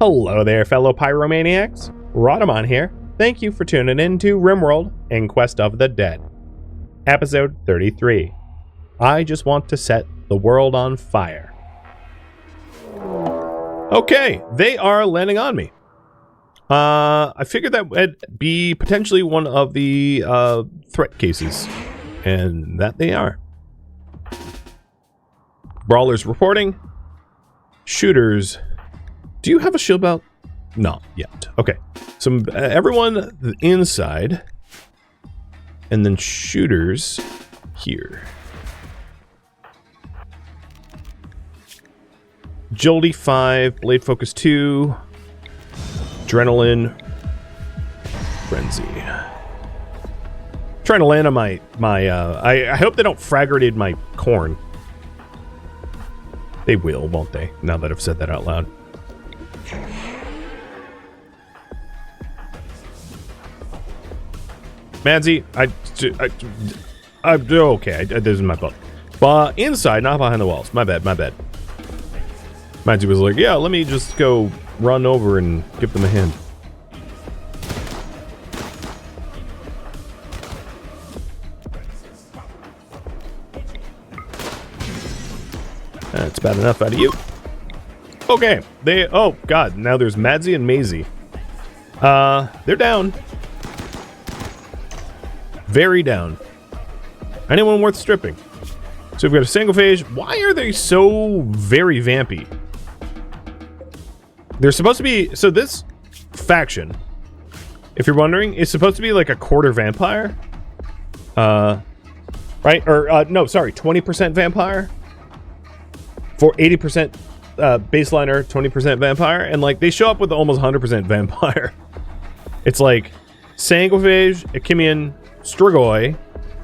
Hello there, fellow pyromaniacs. Rhadamant here. Thank you for tuning in to RimWorld, Inquest of the Dead. Episode 33. I just want to set the world on fire. Okay, they are landing on me. I figured that would be potentially one of the threat cases. And that they are. Brawlers reporting. Shooters. Do you have a shield belt? Not yet. Okay. So everyone inside. And then shooters here. Agility 5, Blade Focus 2, Adrenaline, Frenzy. Trying to land on my I hope they don't frag grenade my corn. They will, won't they? Now that I've said that out loud. Madsy, I'm okay. This is my fault. But inside, not behind the walls. My bad, my bad. Madsy was like, yeah, let me just go run over and give them a hand. That's bad enough out of you. Okay, oh god, now there's Madsy and Maisie. They're down. Very down. Anyone worth stripping? So we've got a single phase. Why are they so very vampy? They're supposed to be, so this faction, if you're wondering, is supposed to be like a quarter vampire. Right? Or, no, sorry, 20% vampire. For 80% baseliner, 20% vampire, and like they show up with almost 100% vampire. It's like Sanguiphage, Achimian, Strigoi,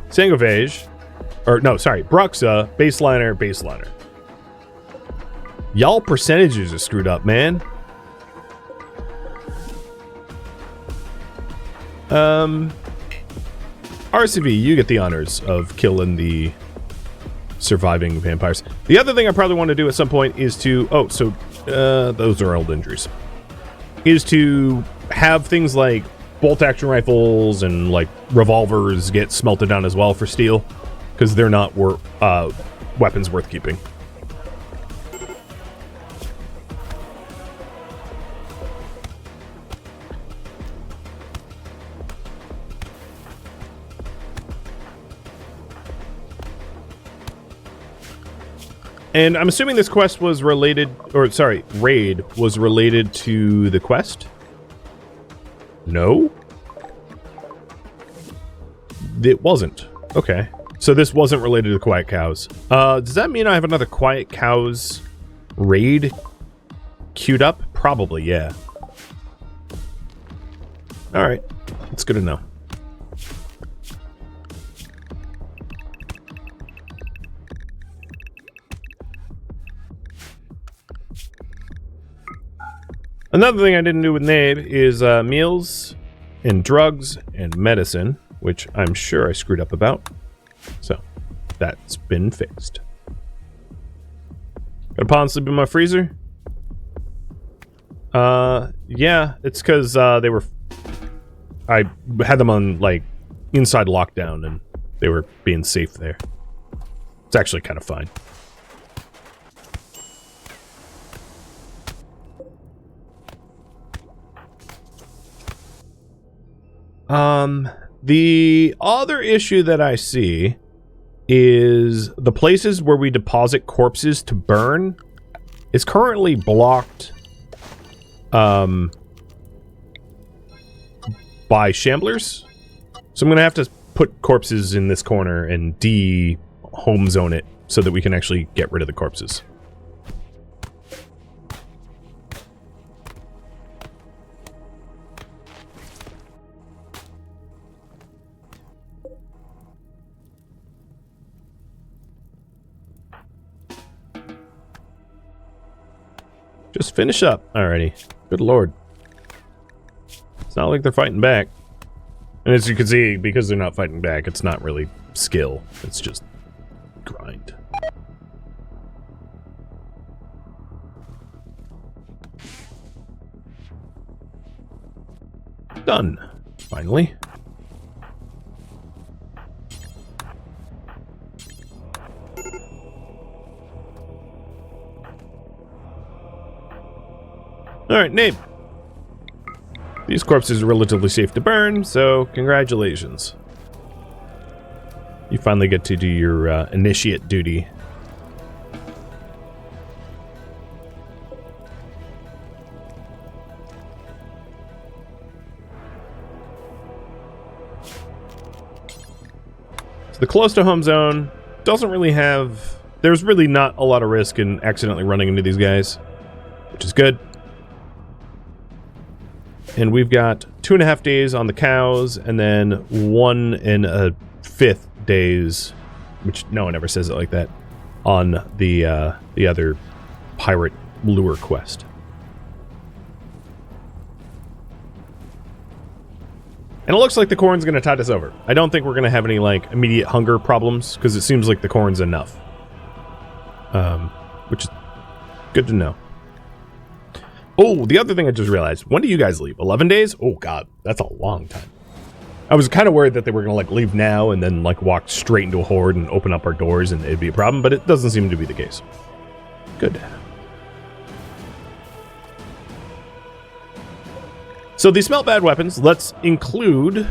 Sanguiphage, or no, sorry, Bruxa, baseliner, baseliner. Y'all percentages are screwed up, man. RCV, you get the honors of killing the surviving vampires. The other thing I probably want to do at some point is to... Oh, so those are old injuries. Is to have things like bolt-action rifles and like revolvers get smelted down as well for steel. Because they're not weapons worth keeping. And I'm assuming this quest was related, or sorry, raid was related to the quest? No? It wasn't. Okay. So this wasn't related to Quiet Cows. Does that mean I have another Quiet Cows raid queued up? Probably, yeah. Alright. That's good to know. Another thing I didn't do with Nabe is meals and drugs and medicine, which I'm sure I screwed up about. So, that's been fixed. Got a pawn sleep in my freezer? Yeah, it's because they were... I had them on, like, inside lockdown, and they were being safe there. It's actually kind of fine. The other issue that I see is the places where we deposit corpses to burn is currently blocked, by shamblers. So I'm gonna have to put corpses in this corner and de-home zone it so that we can actually get rid of the corpses. Just finish up already. Good lord. It's not like they're fighting back. And as you can see, because they're not fighting back, it's not really skill. It's just grind. Done. Finally. Alright, name. These corpses are relatively safe to burn, so congratulations. You finally get to do your initiate duty. So the close to home zone doesn't really have... There's really not a lot of risk in accidentally running into these guys, which is good. And we've got 2.5 days on the cows, and then 1 1/5 days, which no one ever says it like that, on the other pirate lure quest. And it looks like the corn's going to tide us over. I don't think we're going to have any like immediate hunger problems, because it seems like the corn's enough. Which is good to know. Oh, the other thing I just realized. When do you guys leave? 11 days? Oh, God. That's a long time. I was kind of worried that they were going to, like, leave now and then, like, walk straight into a horde and open up our doors and it'd be a problem, but it doesn't seem to be the case. Good. So, these smelt bad weapons. Let's include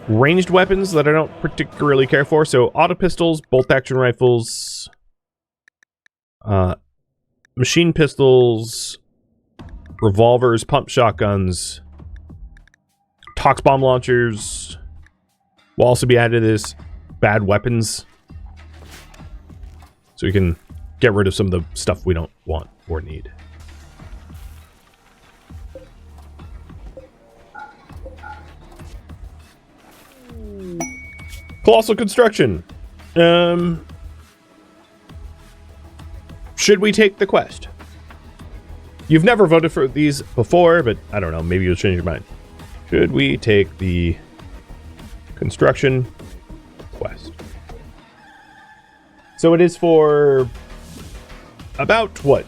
ranged weapons that I don't particularly care for. So, auto pistols, bolt-action rifles, machine pistols... revolvers, pump shotguns, tox bomb launchers will also be added as bad weapons. So we can get rid of some of the stuff we don't want or need. Colossal construction. Should we take the quest? You've never voted for these before, but I don't know, maybe you'll change your mind. Should we take the construction quest? So it is for about, what,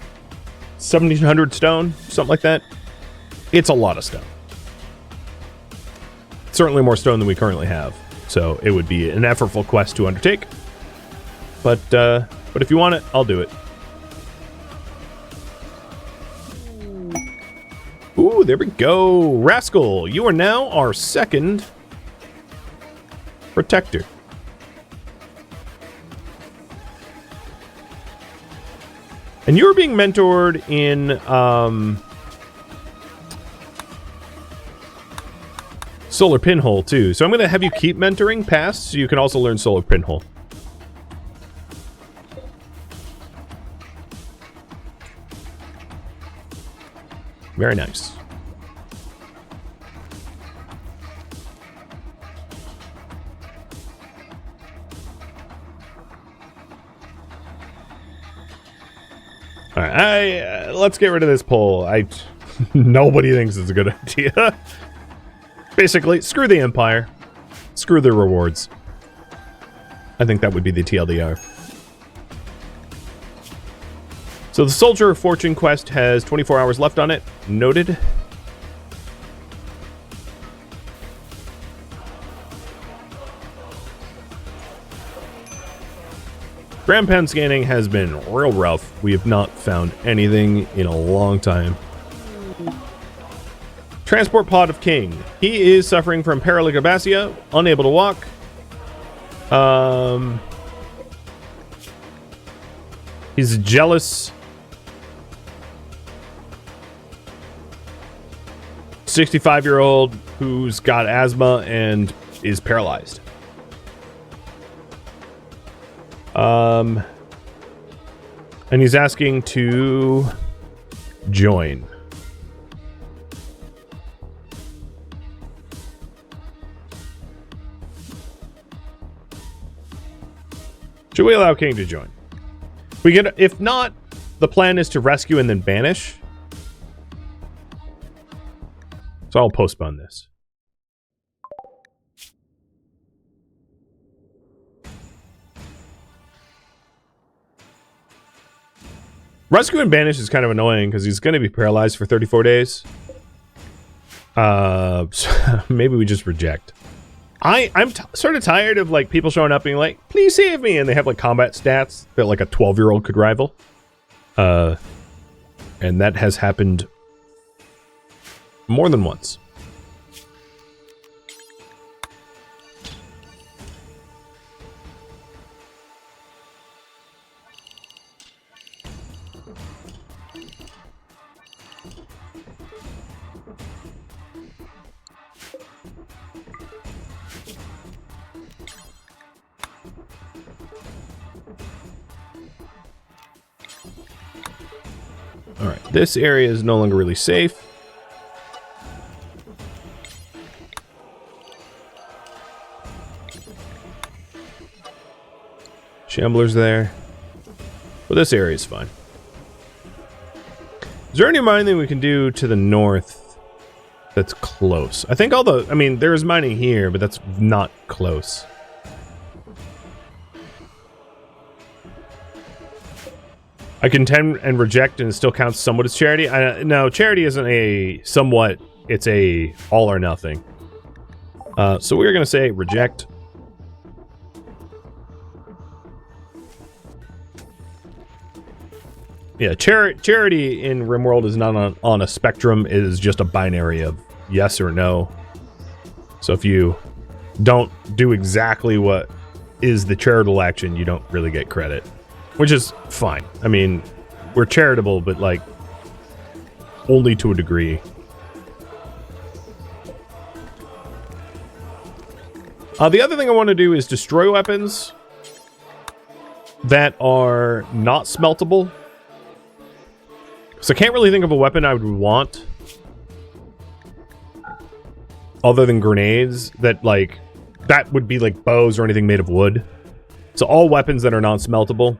1,700 stone? Something like that? It's a lot of stone. Certainly more stone than we currently have. So it would be an effortful quest to undertake. But if you want it, I'll do it. Ooh, there we go. Rascal, you are now our second protector. And you are being mentored in Solar Pinhole too. So I'm going to have you keep mentoring past so you can also learn Solar Pinhole. Very nice. All right, let's get rid of this poll. Nobody thinks it's a good idea. Basically, screw the Empire. Screw the rewards. I think that would be the TLDR. So the Soldier of Fortune quest has 24 hours left on it. Noted. Gram pen scanning has been real rough. We have not found anything in a long time. Transport pod of King. He is suffering from paralygabasia, unable to walk. He's jealous. 65-year-old who's got asthma and is paralyzed. And he's asking to join. Should we allow King to join? We get, if not, the plan is to rescue and then banish. So I'll postpone this. Rescue and banish is kind of annoying because he's going to be paralyzed for 34 days. So maybe we just reject. I'm sort of tired of like people showing up being like, please save me, and they have like combat stats that like a 12-year-old could rival. And that has happened more than once. Alright, this area is no longer really safe. Shamblers there. But this area is fine. Is there any mining we can do to the north that's close? I think all the... I mean, there is mining here, but that's not close. I contend and reject, and it still counts somewhat as charity. No, charity isn't a somewhat, it's a all or nothing. So we're going to say reject. Yeah, charity in RimWorld is not on a spectrum. It is just a binary of yes or no. So if you don't do exactly what is the charitable action, you don't really get credit. Which is fine. I mean, we're charitable, but like only to a degree. The other thing I want to do is destroy weapons that are not smeltable. So I can't really think of a weapon I would want other than grenades that like that would be like bows or anything made of wood. So all weapons that are non-smeltable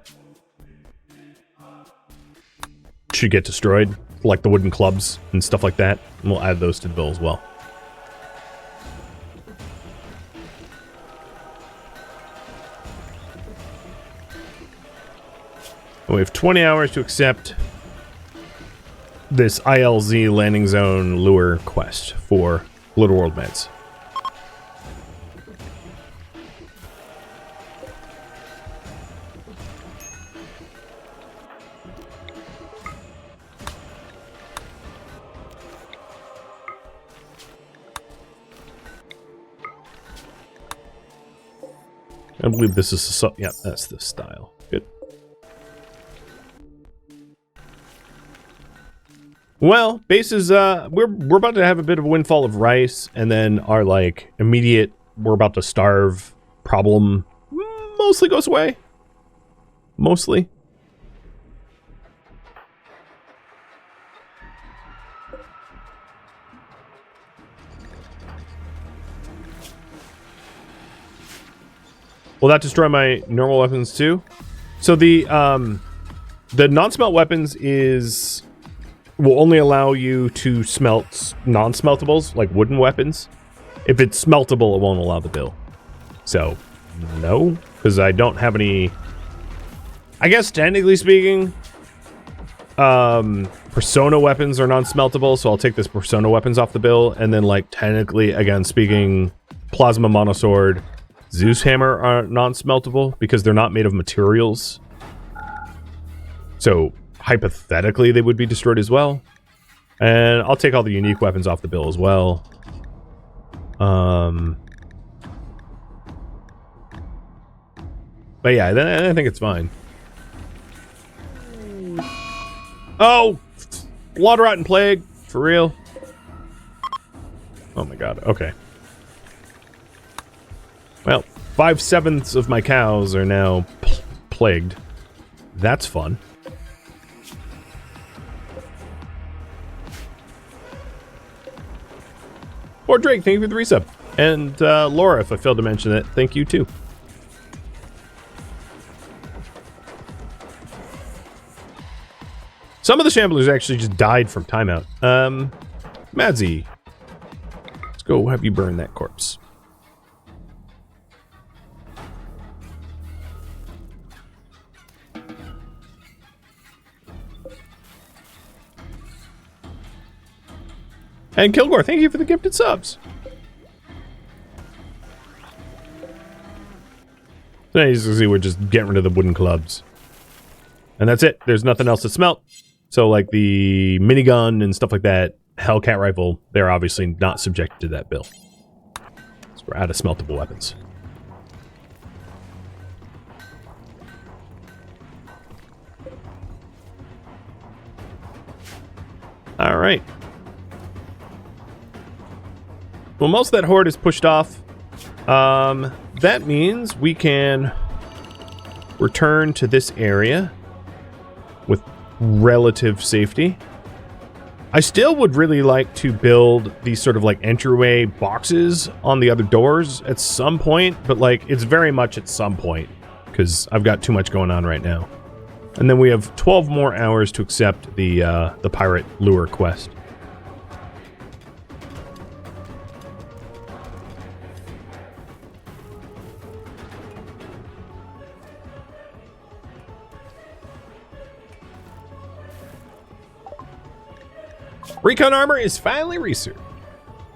should get destroyed, like the wooden clubs and stuff like that. And we'll add those to the bill as well. And we have 20 hours to accept this ILZ landing zone lure quest for Little World Meds. I believe this is yeah, that's the style. Good. Well, base is we're about to have a bit of a windfall of rice, and then our like immediate we're about to starve problem mostly goes away. Mostly. Will that destroy my normal weapons too? So the non-smelt weapons will only allow you to smelt non-smeltables, like wooden weapons. If it's smeltable, it won't allow the bill. So, no, because I don't have any... I guess, technically speaking, Persona weapons are non-smeltable, so I'll take this Persona weapons off the bill, and then, like, technically, again, speaking, Plasma Monosword, Zeus Hammer are non-smeltable, because they're not made of materials. So, hypothetically, they would be destroyed as well. And I'll take all the unique weapons off the bill as well. But yeah, then I think it's fine. Oh! Blood Rot and Plague? For real? Oh my god, okay. Well, 5/7 of my cows are now plagued. That's fun. Or Drake, thank you for the resub. And Laura, if I failed to mention it, thank you too. Some of the Shamblers actually just died from timeout. Madsy, let's go have you burn that corpse. And Kilgore, thank you for the gifted subs. So as you can see, we're just getting rid of the wooden clubs. And that's it. There's nothing else to smelt. So like the minigun and stuff like that, Hellcat rifle, they're obviously not subjected to that bill. So we're out of smeltable weapons. All right. Well, most of that horde is pushed off. That means we can return to this area with relative safety. I still would really like to build these sort of like entryway boxes on the other doors at some point, but like it's very much at some point because I've got too much going on right now. And then we have 12 more hours to accept the pirate lure quest. Recon armor is finally researched.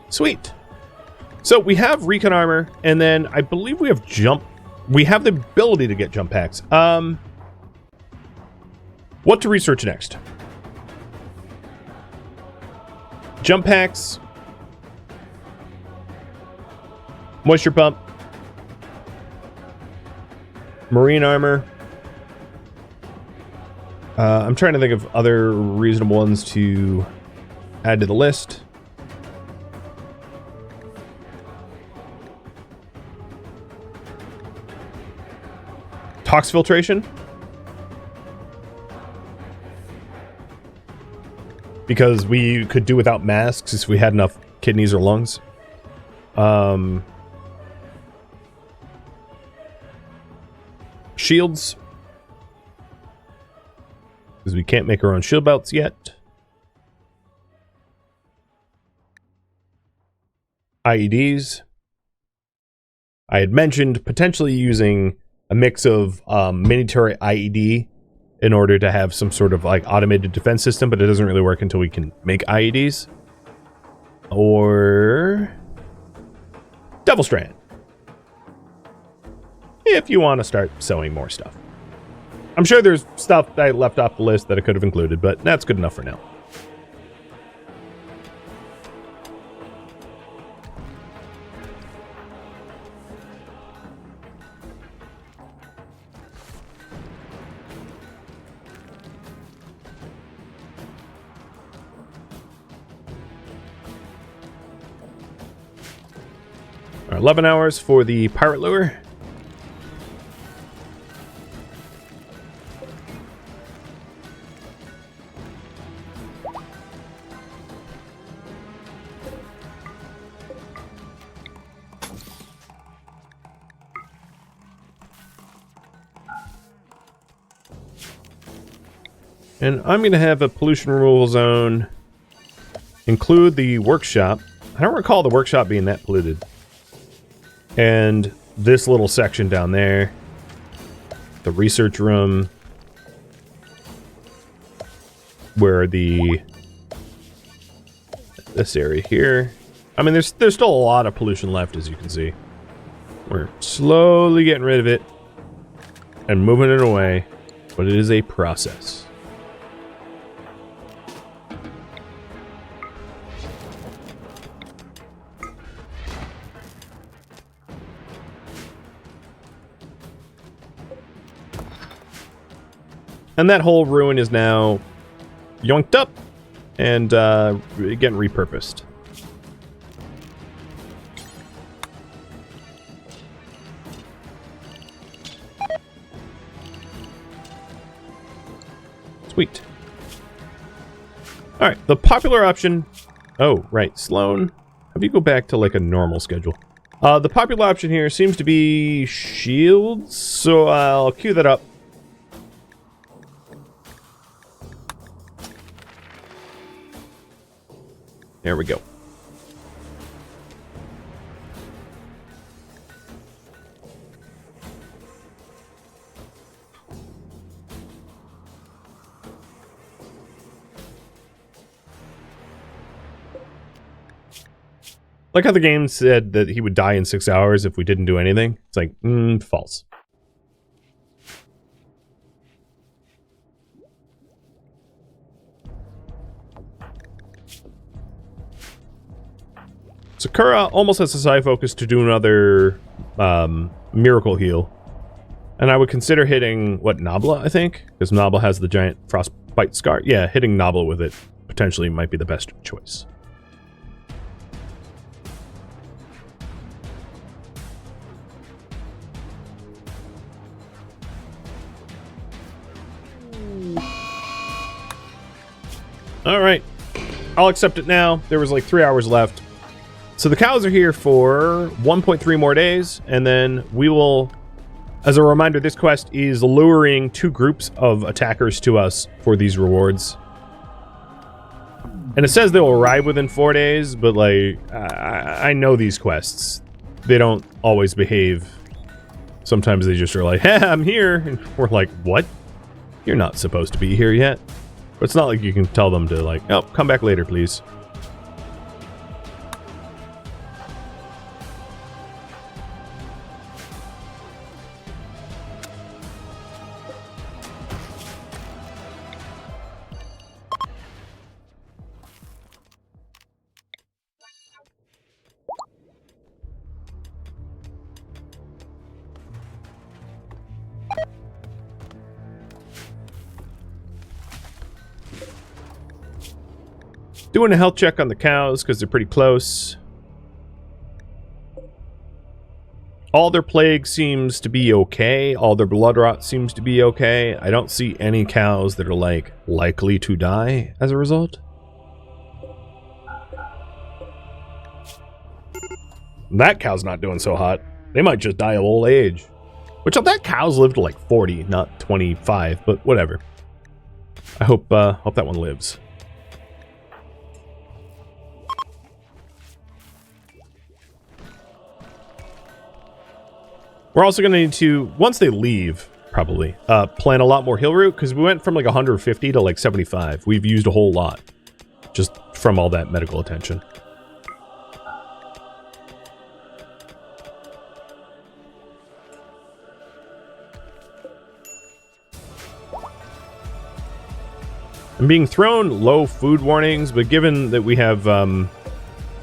Sweet. So we have recon armor, and then I believe we have jump. We have the ability to get jump packs. What to research next? Jump packs. Moisture pump. Marine armor. I'm trying to think of other reasonable ones to add to the list. Tox filtration. Because we could do without masks if we had enough kidneys or lungs. Shields. Because we can't make our own shield belts yet. IEDs. I had mentioned potentially using a mix of mini turret IED in order to have some sort of like automated defense system, but it doesn't really work until we can make IEDs. Or Devil Strand. If you want to start sewing more stuff. I'm sure there's stuff that I left off the list that I could have included, but that's good enough for now. All right, 11 hours for the pirate lure. And I'm going to have a pollution removal zone include the workshop. I don't recall the workshop being that polluted. And this little section down there. The research room. Where this area here. I mean, there's still a lot of pollution left, as you can see. We're slowly getting rid of it. And moving it away. But it is a process. And that whole ruin is now yoinked up and getting repurposed. Sweet. Alright, the popular option... Oh, right, Sloan. Have you go back to like a normal schedule? The popular option here seems to be shields, so I'll queue that up. There we go. Like how the game said that he would die in 6 hours if we didn't do anything. It's like, false. Sakura almost has a side focus to do another miracle heal. And I would consider hitting, what, Nabla, I think? Because Nabla has the giant frostbite scar. Yeah, hitting Nabla with it potentially might be the best choice. Alright. I'll accept it now. There was like 3 hours left. So the cows are here for 1.3 more days, and then we will... As a reminder, this quest is luring 2 groups of attackers to us for these rewards. And it says they'll arrive within 4 days, but like, I know these quests. They don't always behave. Sometimes they just are like, hey, I'm here. And we're like, what? You're not supposed to be here yet. But it's not like you can tell them to like, oh, come back later, please. Doing a health check on the cows because they're pretty close. All their plague seems to be okay. All their blood rot seems to be okay. I don't see any cows that are like likely to die as a result. That cow's not doing so hot. They might just die of old age. Which that cow's lived to like 40, not 25, but whatever. I hope that one lives. We're also going to need to, once they leave, probably, plan a lot more hill route, because we went from like 150 to like 75. We've used a whole lot, just from all that medical attention. I'm being thrown low food warnings, but given that we have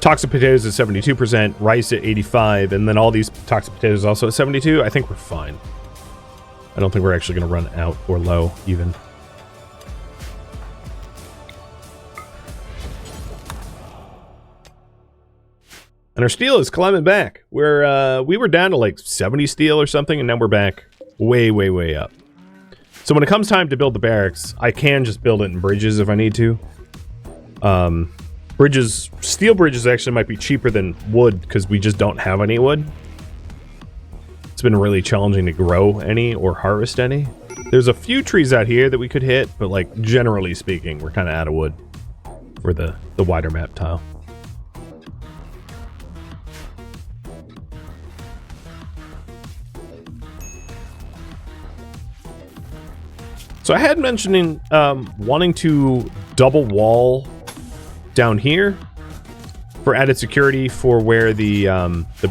toxic potatoes at 72%, rice at 85%, and then all these toxic potatoes also at 72%, I think we're fine. I don't think we're actually going to run out or low, even. And our steel is climbing back. We were down to like 70 steel or something, and now we're back way, way, way up. So when it comes time to build the barracks, I can just build it in bridges if I need to. Bridges, steel bridges actually might be cheaper than wood because we just don't have any wood. It's been really challenging to grow any or harvest any. There's a few trees out here that we could hit, but like generally speaking, we're kind of out of wood for the wider map tile. So I had mentioning wanting to double wall down here for added security for where the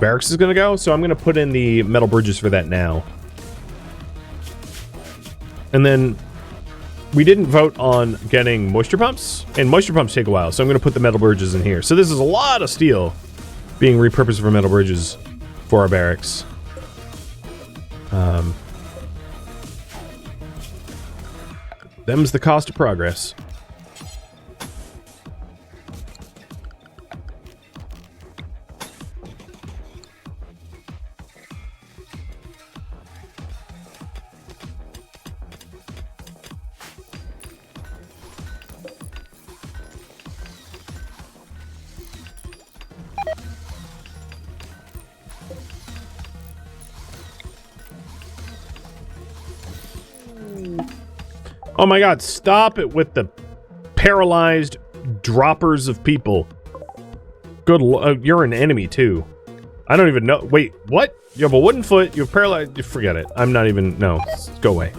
barracks is going to go. So I'm going to put in the metal bridges for that now. And then we didn't vote on getting moisture pumps, and moisture pumps take a while. So I'm going to put the metal bridges in here. So this is a lot of steel being repurposed for metal bridges for our barracks. Them's the cost of progress. Oh my god, stop it with the paralyzed droppers of people. Good you're an enemy too. I don't even know. Wait, what? You have a wooden foot, you're paralyzed. Forget it. I'm not even, no. Go away.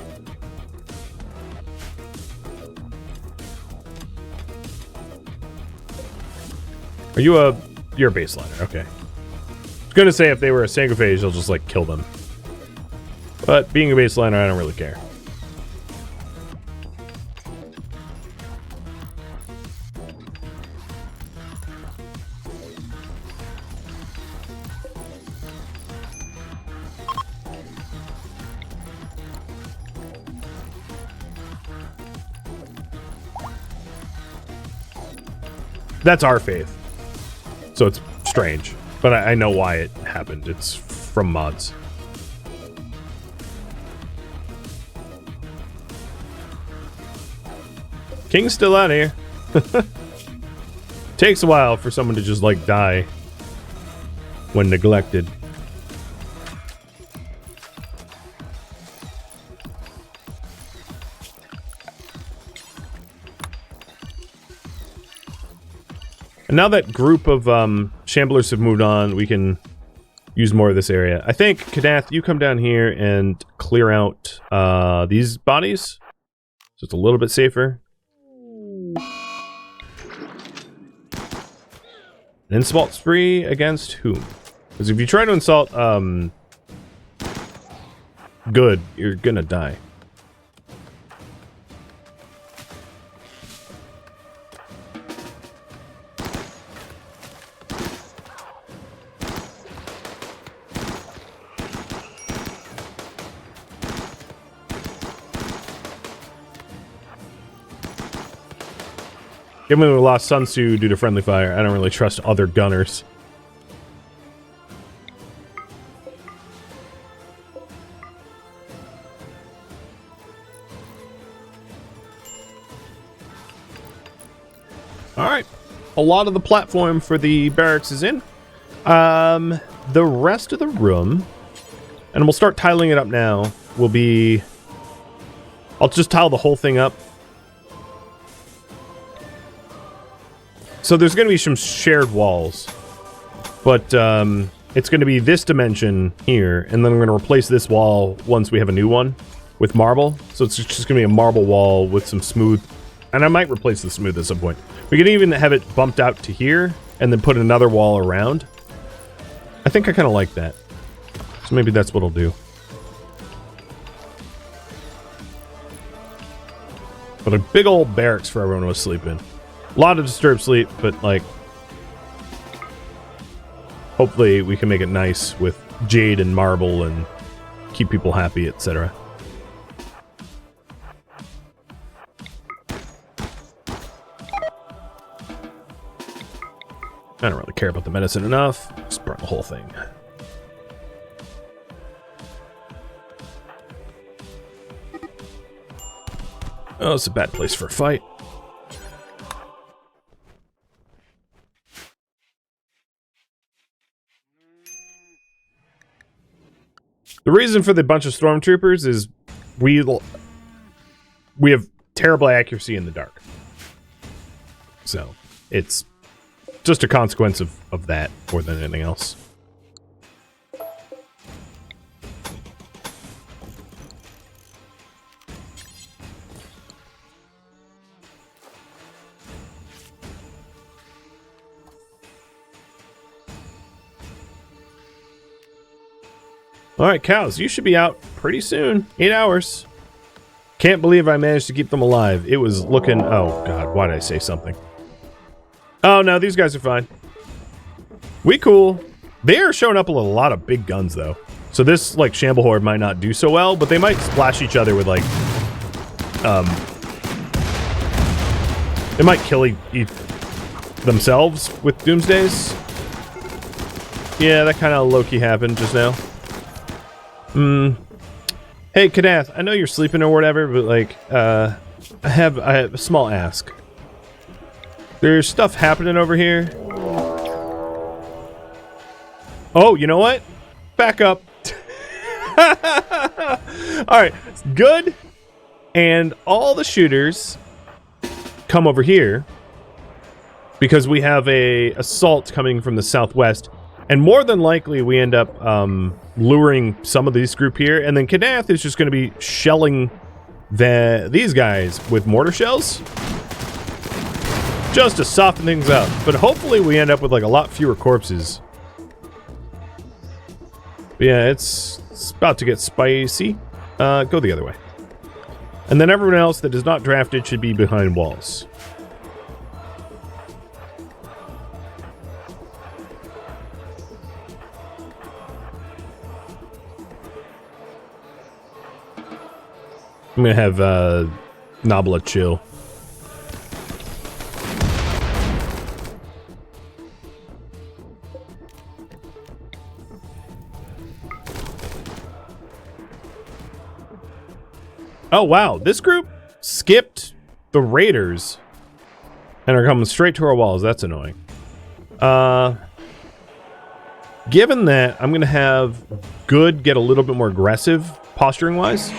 Are you a you're a baseliner. Okay. I was gonna say if they were a Sangophage, I'll just like kill them. But being a baseliner, I don't really care. That's our faith. So it's strange. But I know why it happened. It's from mods. King's still out here. Takes a while for someone to just, like, die when neglected. And now that group of Shamblers have moved on, we can use more of this area. I think, Kadath, you come down here and clear out these bodies. So it's a little bit safer. An insult spree against whom? Because if you try to insult good, you're gonna die. Given we lost Sun Tzu due to friendly fire, I don't really trust other gunners. Alright. A lot of the platform for the barracks is in. The rest of the room, and we'll start tiling it up now, will be... I'll just tile the whole thing up. So there's going to be some shared walls, but it's going to be this dimension here, and then I'm going to replace this wall once we have a new one with marble. So it's just going to be a marble wall with some smooth, and I might replace the smooth at some point. We can even have it bumped out to here, and then put another wall around. I think I kind of like that. So maybe that's what I'll do. But a big old barracks for everyone to sleep in. A lot of disturbed sleep, but, like, hopefully we can make it nice with jade and marble and keep people happy, etc. I don't really care about the medicine enough. Just burn the whole thing. Oh, it's a bad place for a fight. The reason for the bunch of stormtroopers is we have terrible accuracy in the dark. So, it's just a consequence of that more than anything else. Alright, cows, you should be out pretty soon. 8 hours. Can't believe I managed to keep them alive. It was looking... Oh, God, why did I say something? Oh, no, these guys are fine. We cool. They are showing up with a lot of big guns, though. So this, like, Shamble Horde might not do so well, but they might splash each other with, like... They might kill themselves with Doomsdays. Yeah, that kind of low-key happened just now. Hey, Kadath, I know you're sleeping or whatever, but, like, I have a small ask. There's stuff happening over here. Oh, you know what? Back up. Alright, good. And all the shooters come over here because we have a assault coming from the southwest. And more than likely, we end up luring some of this group here, and then Kadath is just going to be shelling these guys with mortar shells. just to soften things up. But hopefully we end up with like a lot fewer corpses. But yeah, it's about to get spicy. Go the other way. And then everyone else that is not drafted should be behind walls. I'm gonna have Nabla chill. Oh wow, this group skipped the raiders and are coming straight to our walls. That's annoying. Given that, I'm gonna have Good get a little bit more aggressive posturing wise.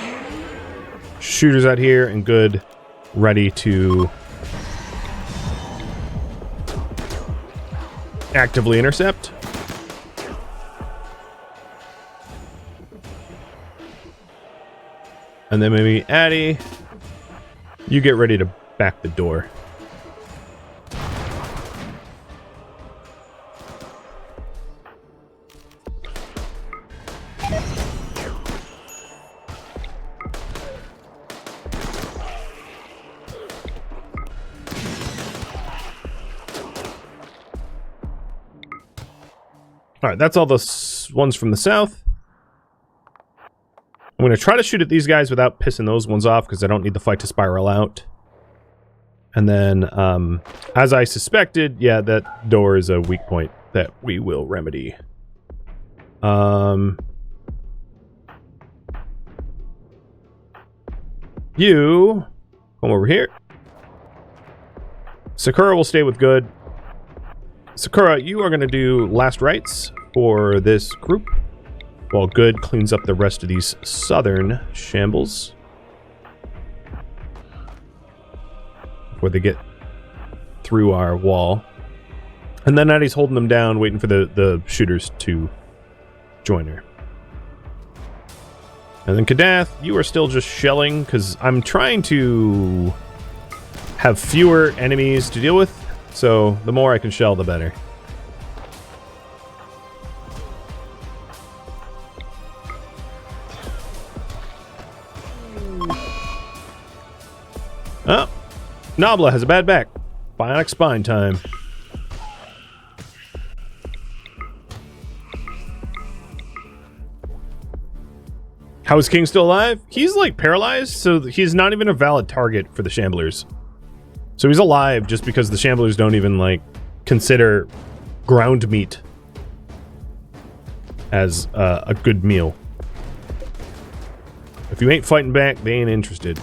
Shooters out here and Good ready to actively intercept. And then maybe Addy, you get ready to back the door. All right, that's all the ones from the south. I'm going to try to shoot at these guys without pissing those ones off because I don't need the fight to spiral out. And then, as I suspected, yeah, that door is a weak point that we will remedy. You come over here. Sakura will stay with Good. Sakura, you are going to do last rites for this group, while Good cleans up the rest of these southern shambles before they get through our wall. And then Addie's holding them down, waiting for the shooters to join her. And then Kadath, you are still just shelling, because I'm trying to have fewer enemies to deal with, so the more I can shell, the better. Oh, Nabla has a bad back. Bionic spine time. How is King still alive? He's like paralyzed, so he's not even a valid target for the Shamblers. So he's alive just because the Shamblers don't even like consider ground meat as a good meal. If you ain't fighting back, they ain't interested.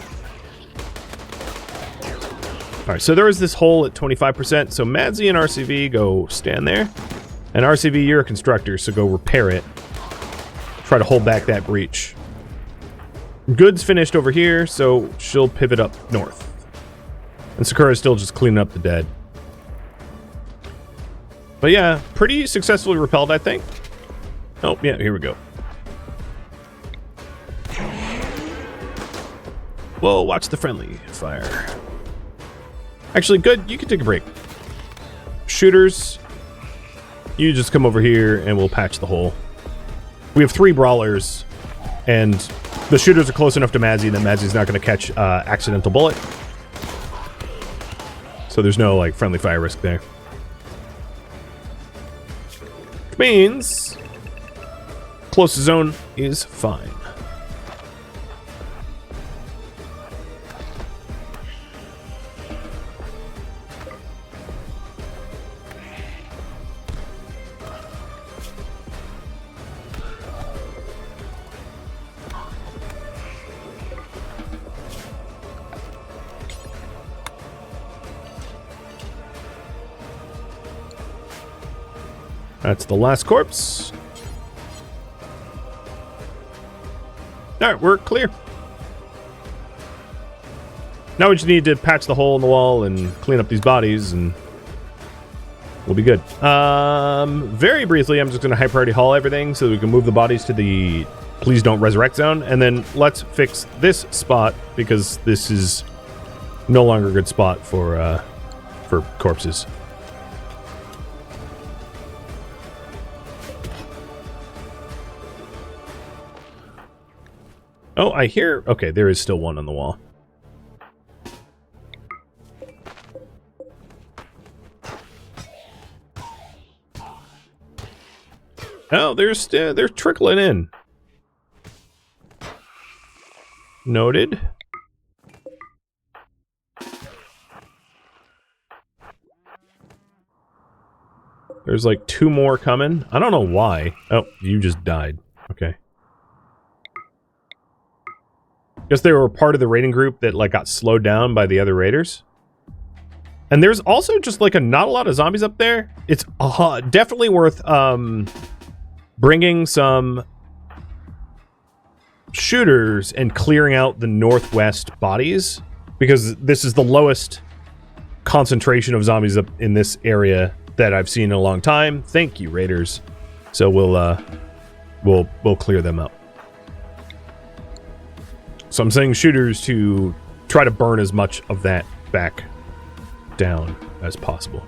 Alright, so there is this hole at 25%, so Madsy and RCV go stand there. And RCV, you're a constructor, so go repair it. Try to hold back that breach. Good's finished over here, so she'll pivot up north. And Sakura's still just cleaning up the dead. But yeah, pretty successfully repelled, I think. Oh, yeah, here we go. Whoa, watch the friendly fire. Actually, Good, you can take a break. Shooters, you just come over here and we'll patch the hole. We have 3 brawlers, and the shooters are close enough to Madsy that Madsy's not going to catch accidental bullet. So there's no like friendly fire risk there. Which means closest zone is fine. That's the last corpse. Alright, we're clear. Now we just need to patch the hole in the wall and clean up these bodies, and we'll be good. Very briefly, I'm just going to high priority haul everything so that we can move the bodies to the please don't resurrect zone, and then let's fix this spot because this is no longer a good spot for for corpses. Oh, I hear... Okay, there is still one on the wall. Oh, they're trickling in. Noted. There's like 2 more coming. I don't know why. Oh, you just died. Okay. Guess they were part of the raiding group that like got slowed down by the other raiders. And there's also just like not a lot of zombies up there. It's definitely worth bringing some shooters and clearing out the northwest bodies, because this is the lowest concentration of zombies up in this area that I've seen in a long time. Thank you, raiders. So we'll clear them up. So I'm saying shooters to try to burn as much of that back down as possible.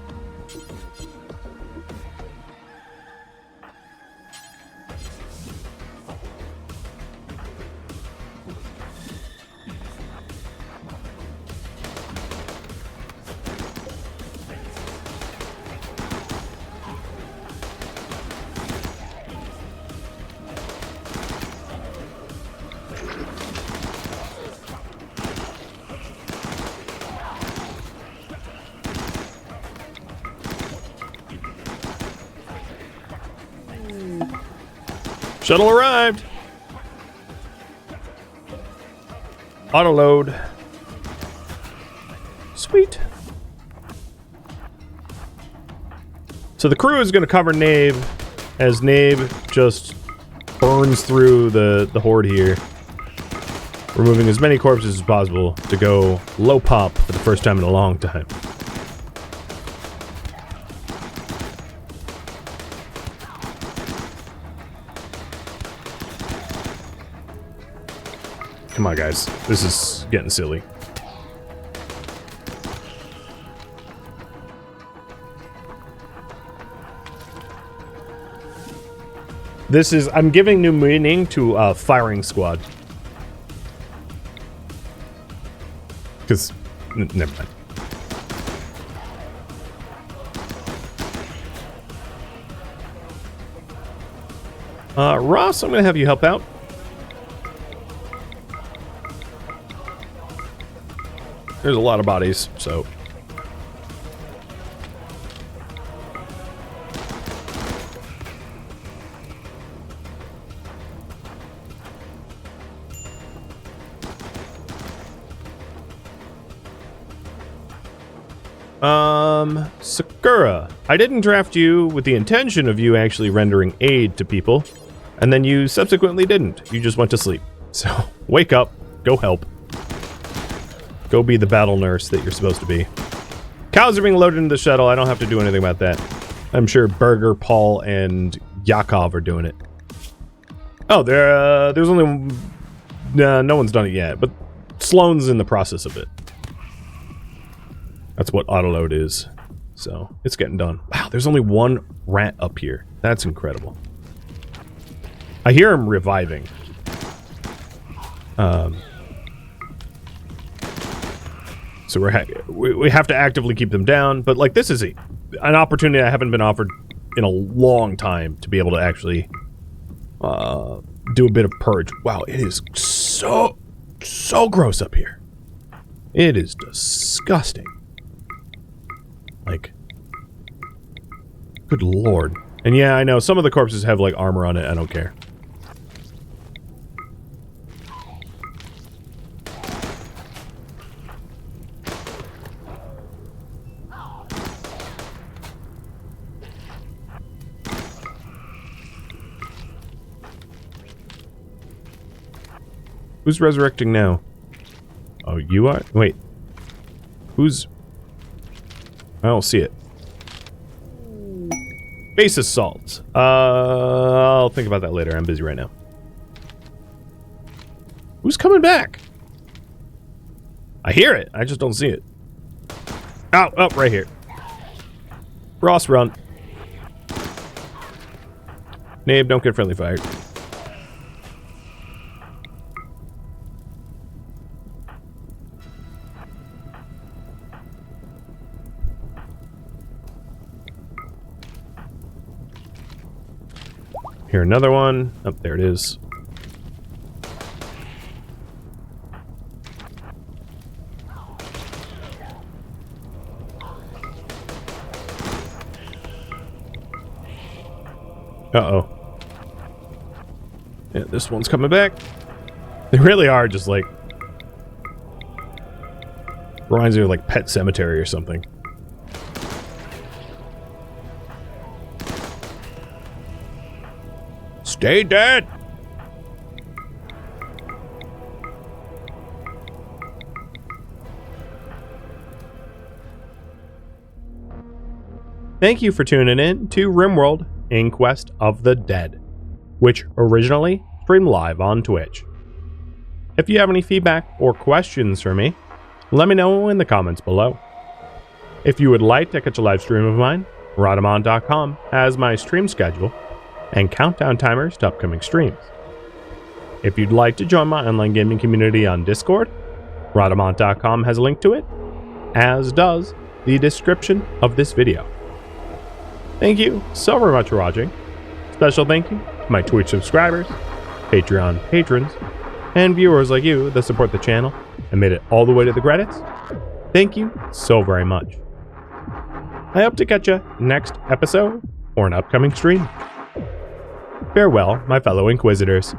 Shuttle arrived. Auto load. Sweet. So the crew is going to cover Nave as Nave just burns through the horde here, removing as many corpses as possible to go low pop for the first time in a long time. Come on, guys. This is getting silly. This is... I'm giving new meaning to firing squad. Because... never mind. Ross, I'm going to have you help out. There's a lot of bodies, so... Sakura, I didn't draft you with the intention of you actually rendering aid to people, and then you subsequently didn't. You just went to sleep. So, wake up, go help. Go be the battle nurse that you're supposed to be. Cows are being loaded into the shuttle. I don't have to do anything about that. I'm sure Berger, Paul, and Yakov are doing it. Oh, there's only... no one's done it yet, but Sloane's in the process of it. That's what autoload is. So, it's getting done. Wow, there's only one rat up here. That's incredible. I hear him reviving. So we have to actively keep them down, but like this is an opportunity I haven't been offered in a long time to be able to actually do a bit of purge. Wow, it is so gross up here. It is disgusting. Like, good lord. And yeah, I know some of the corpses have like armor on it. I don't care. Who's resurrecting now? Oh, you are? Wait. Who's... I don't see it. Base assault. I'll think about that later. I'm busy right now. Who's coming back? I hear it. I just don't see it. Oh, right here. Ross, run. Nabe, don't get friendly fired. Here, another one. Oh, there it is. Uh-oh. Yeah, this one's coming back. They really are just like... reminds me of like Pet Cemetery or something. Stay dead! Thank you for tuning in to RimWorld Inquest of the Dead, which originally streamed live on Twitch. If you have any feedback or questions for me, let me know in the comments below. If you would like to catch a live stream of mine, Rhadamant.com has my stream schedule and countdown timers to upcoming streams. If you'd like to join my online gaming community on Discord, Rhadamant.com has a link to it, as does the description of this video. Thank you so very much for watching. Special thank you to my Twitch subscribers, Patreon patrons, and viewers like you that support the channel and made it all the way to the credits. Thank you so very much. I hope to catch you next episode or an upcoming stream. Farewell, my fellow Inquisitors.